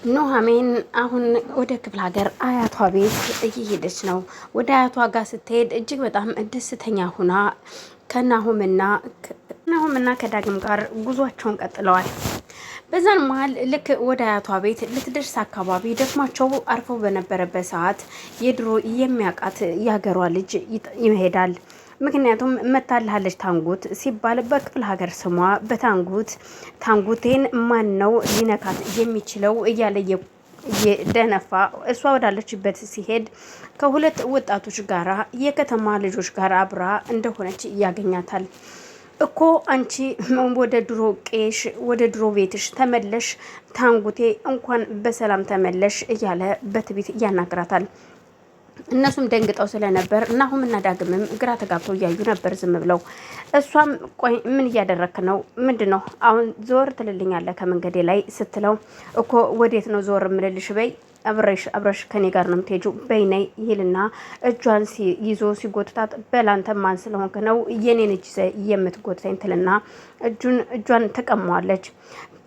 ኑሐሚን አሁን ወደ ክፍለ ሀገር አያቷ ቤት እየሄደች ነው። ወደ አያቷ ጋር ስትሄድ እጅግ በጣም ደስተኛ ሁና ከናሁምና ከዳግም ጋር ጉዟቸውን ቀጥለዋል። በዛን መሀል ልክ ወደ አያቷ ቤት ልትደርስ አካባቢ ደክሟቸው አርፈው በነበረበት ሰዓት የድሮ የሚያውቃት ያገሯ ልጅ ይሄዳል። ምክንያቱም መታልሃለች ታንጉት ሲባል በክፍለ ሀገር ስሟ ታንጉቴን ማን ነው ሊነካት የሚችለው እያለ የደነፋ እሷ ወዳለችበት ሲሄድ ከሁለት ወጣቶች ጋራ የከተማ ልጆች ጋር አብራ እንደሆነች ያገኛታል። እኮ አንቺ ወደ ድሮ ቄሽ ወደ ድሮ ቤትሽ ተመለሽ ታንጉቴ እንኳን በሰላም ተመለሽ እያለ በትቢት ያናግራታል። እነሱም ደንግጠው ስለነበር ናሁምና ዳግምም ግራ ተጋብተው እያዩ ነበር ዝም ብለው። እሷም ቆይ ምን እያደረክ ነው? ምንድነው አሁን ዞር ትልልኛለህ ከመንገዴ ላይ ስትለው እኮ ወዴት ነው ዞር ምልልሽ? በይ አብረሽ ከኔ ጋር ነው የምትሄጂው በይነይ ይልና እጇን ይዞ ሲጎትታት በላንተ ማን ስለሆንክ ነው የኔን እጅ የምትጎትተኝ? ትልና እጇን ተቀማዋለች።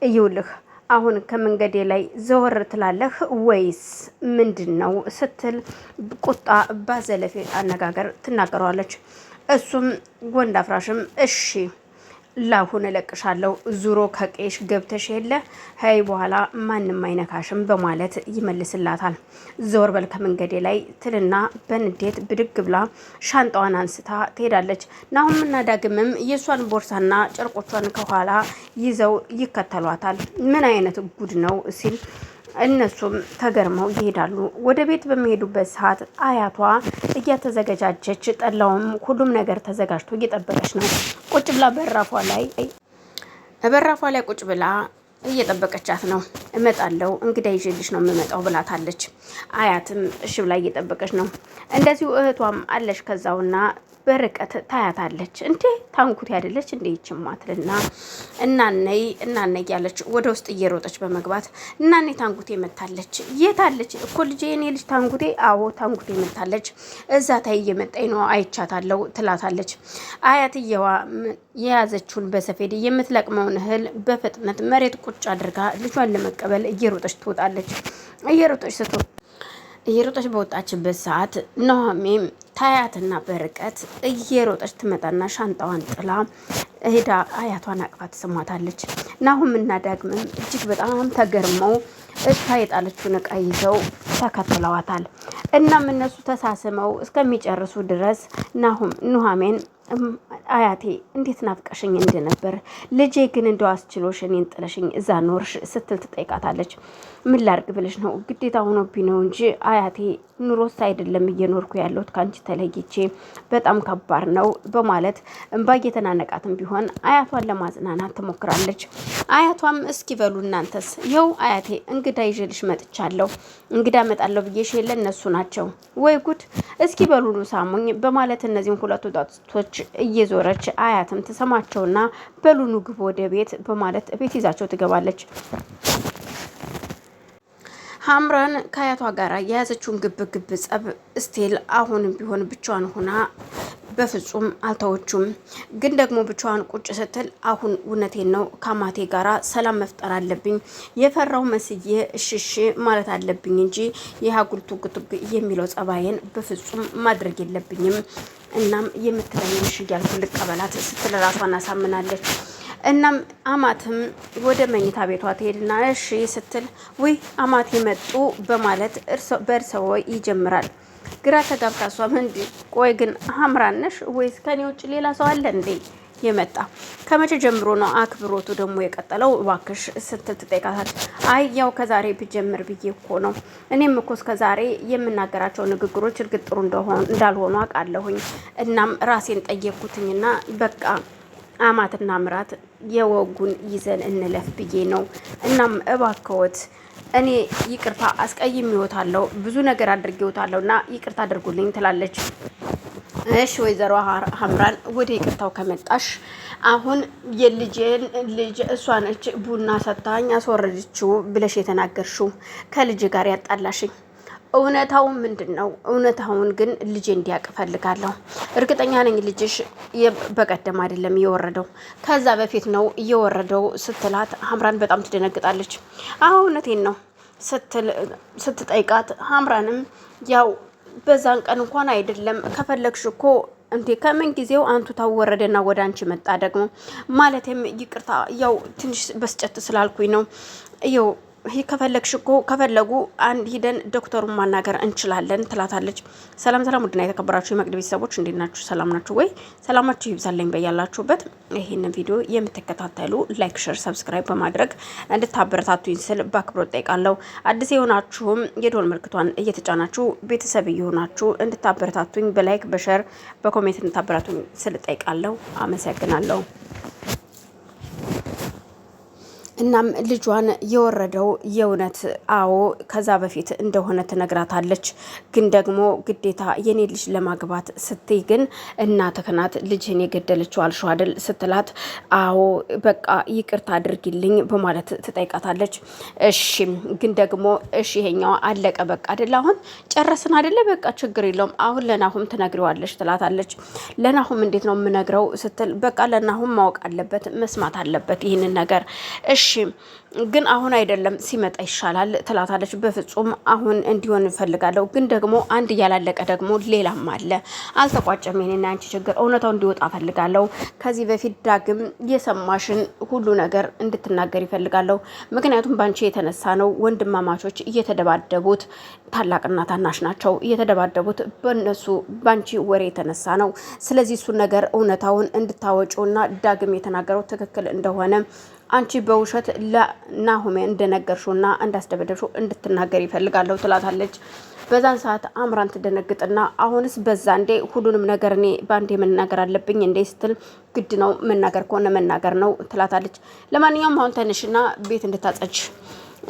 እይውልህ አሁን ከመንገዴ ላይ ዘወር ትላለህ ወይስ ምንድነው ስትል ቁጣ ባዘለፌ አነጋገር ትናገረዋለች። እሱም ወንድ አፍራሽም እሺ ላሁን እለቅሻለሁ ዙሮ ከቄሽ ገብተሽ የለ ሀይ በኋላ ማንም አይነካሽም በማለት ይመልስላታል። ዘወር በል ከመንገዴ ላይ ትልና በንዴት ብድግ ብላ ሻንጣዋን አንስታ ትሄዳለች። ናሁምና ዳግምም የሷን ቦርሳና ጨርቆቿን ከኋላ ይዘው ይከተሏታል። ምን አይነት ጉድ ነው ሲል እነሱም ተገርመው ይሄዳሉ። ወደ ቤት በሚሄዱበት ሰዓት አያቷ እያተዘገጃጀች ጠላውም ሁሉም ነገር ተዘጋጅቶ እየጠበቀች ነው። ቁጭ ብላ በራፏ ላይ ቁጭ ብላ እየጠበቀቻት ነው። እመጣለሁ እንግዳ ይዤልሽ ነው የምመጣው ብላታለች። አያትም እሺ ብላ እየጠበቀች ነው። እንደዚሁ እህቷም አለሽ ከዛውና በርቀት ታያታለች። እንዴ ታንኩት ያደለች እንዴ ይችማትልና እናነይ ያለች ወደ ውስጥ እየሮጠች በመግባት እናኔ ታንኩቴ መታለች። የታለች እኮ ልጄ የኔ ልጅ ታንኩቴ? አዎ ታንኩቴ መታለች። እዛ ታይ እየመጣኝ ነው አይቻታለሁ ትላታለች። አያትየዋ የያዘችውን በሰፌድ የምትለቅመውን እህል በፍጥነት መሬት ቁጭ አድርጋ ልጇን ለመቀበል እየሮጠች ትወጣለች። እየሮጠች በወጣችበት ሰዓት ኑሐሚን ታያትና በርቀት እየሮጠች ትመጣና ሻንጣዋን ጥላ ሄዳ አያቷን አቅፋ ትስማታለች። ናሁምና ዳግምም እጅግ በጣም ተገርመው እሷ የጣለችውን እቃ ይዘው ተከትለዋታል። እናም እነሱ ተሳስመው እስከሚጨርሱ ድረስ ኑሐሚን አያቴ እንዴት ናፍቀሽኝ እንደነበር ልጄ ግን እንደው አስችሎሽ እኔን ጥለሽኝ እዛ ኖርሽ ስትል ትጠይቃታለች። ምን ላርግ ብለሽ ነው? ግዴታ ሆኖብኝ ነው እንጂ አያቴ ኑሮስ አይደለም እየኖርኩ ያለሁት ካንቺ ተለይቼ በጣም ከባድ ነው በማለት እንባ እየተናነቃትም ቢሆን አያቷን ለማጽናናት ትሞክራለች። አያቷም እስኪ በሉ እናንተስ ይኸው አያቴ እንግዳ ይዤልሽ መጥቻለሁ። እንግዳ እመጣለሁ ብዬሽ የለ እነሱ ናቸው ወይ ጉድ! እስኪ በሉ ሳሙኝ በማለት እነዚህን ሁለቱ ጣቶች እየዞረች አያትም ተሰማቸውና በሉኑ ግቡ ወደ ቤት በማለት ቤት ይዛቸው ትገባለች። ሀምራን ከአያቷ ጋር የያዘችውን ግብ ጸብ ስቴል አሁንም ቢሆን ብቻዋን ሆና በፍጹም አልተወቹም። ግን ደግሞ ብቻዋን ቁጭ ስትል አሁን እውነቴን ነው ከአማቴ ጋራ ሰላም መፍጠር አለብኝ የፈራው መስዬ እሽሽ ማለት አለብኝ እንጂ የሀጉልቱ ጉቱግ የሚለው ጸባዬን በፍጹም ማድረግ የለብኝም። እናም የምትለኝ እሺ እያልኩ ልቀበላት ስትል ራሷን አሳምናለች። እናም አማትም ወደ መኝታ ቤቷ ትሄድና እሺ ስትል ውይ አማቴ መጡ በማለት በእርሰው ይጀምራል። ግራ ተጋብታ እሷም እንዴ ቆይ ግን ሀምራን ነሽ ወይስ ከኔ ውጭ ሌላ ሰው አለ እንዴ የመጣ? ከመቼ ጀምሮ ነው አክብሮቱ ደግሞ የቀጠለው እባክሽ ስትል ትጠይቃታለች። አይ ያው ከዛሬ ብጀምር ብዬ እኮ ነው። እኔም እኮ እስከዛሬ የምናገራቸው ንግግሮች እርግጥ ጥሩ እንዳልሆኑ አውቃለሁኝ። እናም ራሴን ጠየቅኩትኝና በቃ አማትና ምራት የወጉን ይዘን እንለፍ ብዬ ነው። እናም እባክዎት እኔ ይቅርታ አስቀይሜዎታለሁ ብዙ ነገር አድርጌዎታለሁና ይቅርታ አድርጉልኝ ትላለች። እሺ ወይዘሮ ሀምራን ወደ ይቅርታው ከመጣሽ አሁን የልጄን ልጅ እሷ ነች ቡና ሰታኝ አስወረደችው ብለሽ የተናገርሽው ከልጅ ጋር ያጣላሽኝ እውነታው ምንድነው? እውነታውን ግን ልጄ እንዲያውቅ ፈልጋለሁ። እርግጠኛ ነኝ ልጅሽ በቀደም አይደለም እየወረደው ከዛ በፊት ነው እየወረደው ስትላት ሀምራን በጣም ትደነግጣለች። አዎ እውነቴን ነው ስትጠይቃት ሀምራንም ያው በዛን ቀን እንኳን አይደለም ከፈለግሽ እኮ እንዴ ከምን ጊዜው አንቱ ታወረደና ወደ አንቺ መጣ ደግሞ ማለትም ይቅርታ ያው ትንሽ በስጨት ስላልኩኝ ነው ይው ከፈለግሽ እኮ ከፈለጉ አንድ ሂደን ዶክተሩን ማናገር እንችላለን ትላታለች። ሰላም ሰላም፣ ውድና የተከበራችሁ የመቅድ ቤተሰቦች እንዴት ናችሁ? ሰላም ናችሁ ወይ? ሰላማችሁ ይብዛልኝ በያላችሁበት። ይህንን ቪዲዮ የምትከታተሉ ላይክ፣ ሼር፣ ሰብስክራይብ በማድረግ እንድታበረታቱኝ ስል በአክብሮት ጠይቃለሁ። አዲስ የሆናችሁም የደወል ምልክቷን እየተጫናችሁ ቤተሰብ እየሆናችሁ እንድታበረታቱኝ በላይክ በሼር በኮሜንት እንድታበረታቱኝ ስል ጠይቃለሁ። አመሰግናለሁ። እናም ልጇን የወረደው የእውነት አዎ ከዛ በፊት እንደሆነ ትነግራታለች። ግን ደግሞ ግዴታ የኔ ልጅ ለማግባት ስትይ ግን እናትህ ናት ልጅህን የገደለችው አልሽው አይደል ስትላት አዎ በቃ ይቅርታ አድርጊልኝ በማለት ትጠይቃታለች። እሺ ግን ደግሞ እሺ ይሄኛው አለቀ በቃ አይደል አሁን ጨረስን አይደለ በቃ ችግር የለውም አሁን ለናሁም ትነግሪዋለሽ ትላታለች። ለናሁም እንዴት ነው የምነግረው ስትል በቃ ለናሁም ማወቅ አለበት መስማት አለበት ይህንን ነገር እሺ ግን አሁን አይደለም ሲመጣ ይሻላል ትላታለች። በፍጹም አሁን እንዲሆን እንፈልጋለሁ ግን ደግሞ አንድ ያላለቀ ደግሞ ሌላም አለ አልተቋጨም የኔና አንቺ ችግር እውነታው እንዲወጣ ፈልጋለሁ። ከዚህ በፊት ዳግም የሰማሽን ሁሉ ነገር እንድትናገር ይፈልጋለሁ። ምክንያቱም ባንቺ የተነሳ ነው ወንድማማቾች እየተደባደቡት ታላቅና ታናሽ ናቸው እየተደባደቡት በእነሱ ባንቺ ወሬ የተነሳ ነው። ስለዚህ እሱን ነገር እውነታውን እንድታወጪውና ዳግም የተናገረው ትክክል እንደሆነ አንቺ በውሸት ለናሁሜ እንደነገርሽውና እንዳስደበደብሽው እንድትናገር ይፈልጋለሁ ትላታለች። በዛን ሰዓት አምራን ትደነግጥና አሁንስ በዛ እንዴ ሁሉንም ነገር እኔ ባንዴ መናገር አለብኝ እንዴ ስትል ግድ ነው መናገር ከሆነ መናገር ነው ትላታለች። ለማንኛውም አሁን ተነሽና ቤት እንድታጸጅ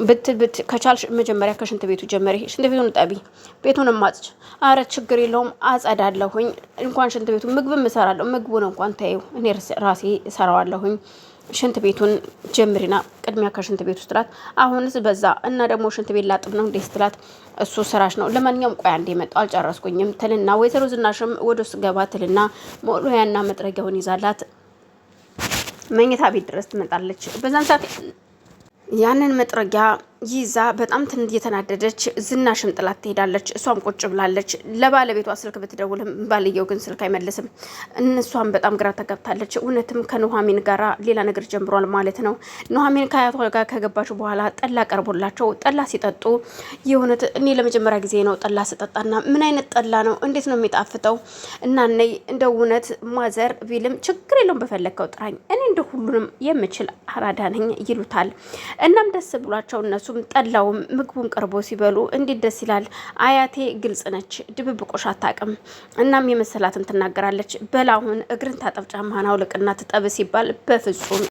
ብት ከቻልሽ መጀመሪያ ከሽንት ቤቱ ጀመሪ። ሽንት ቤቱን ጠቢ፣ ቤቱን ማጽጅ። አረ ችግር የለውም አጸዳለሁኝ። እንኳን ሽንት ቤቱ ምግብም እሰራለሁ። ምግቡን እንኳን ተይው እኔ ራሴ እሰራዋለሁኝ። ሽንት ቤቱን ጀምሪና ቅድሚያ ከሽንት ቤቱ ስትላት አሁንስ በዛ እና ደግሞ ሽንት ቤት ላጥብ ነው እንዴ ስትላት እሱ ስራሽ ነው። ለማንኛውም ቆይ አንዴ መጣው አልጨረስኩኝም ትልና ወይዘሮ ዝናሽም ወደ ውስጥ ገባ ትልና ሞሎያና መጥረጊያውን ይዛላት መኝታ ቤት ድረስ ትመጣለች። በዛን ሰዓት ያንን መጥረጊያ ይዛ በጣም እየተናደደች ዝናሽን ጥላት ትሄዳለች። እሷም ቁጭ ብላለች። ለባለቤቷ ስልክ ብትደውልም ባልየው ግን ስልክ አይመልስም። እነሷም በጣም ግራ ተገብታለች። እውነትም ከኑሐሚን ጋራ ሌላ ነገር ጀምሯል ማለት ነው። ኑሐሚን ከአያቷ ጋር ከገባች በኋላ ጠላ ቀርቦላቸው ጠላ ሲጠጡ የእውነት እኔ ለመጀመሪያ ጊዜ ነው ጠላ ስጠጣና ምን አይነት ጠላ ነው እንዴት ነው የሚጣፍጠው እና ነይ እንደ እውነት ማዘር ቢልም ችግር የለውም በፈለግከው ጥራኝ እኔ እንደ ሁሉንም የምችል አራዳ ነኝ ይሉታል። እናም ደስ ብሏቸው እነሱ ጠላውም ምግቡን ቀርቦ ሲበሉ እንዴት ደስ ይላል። አያቴ ግልጽ ነች ድብብቆሽ አታውቅም። እናም የመሰላትን ትናገራለች። በላሁን እግርን ታጠብ ጫማህን አውልቅና ትጠብ ሲባል በፍጹም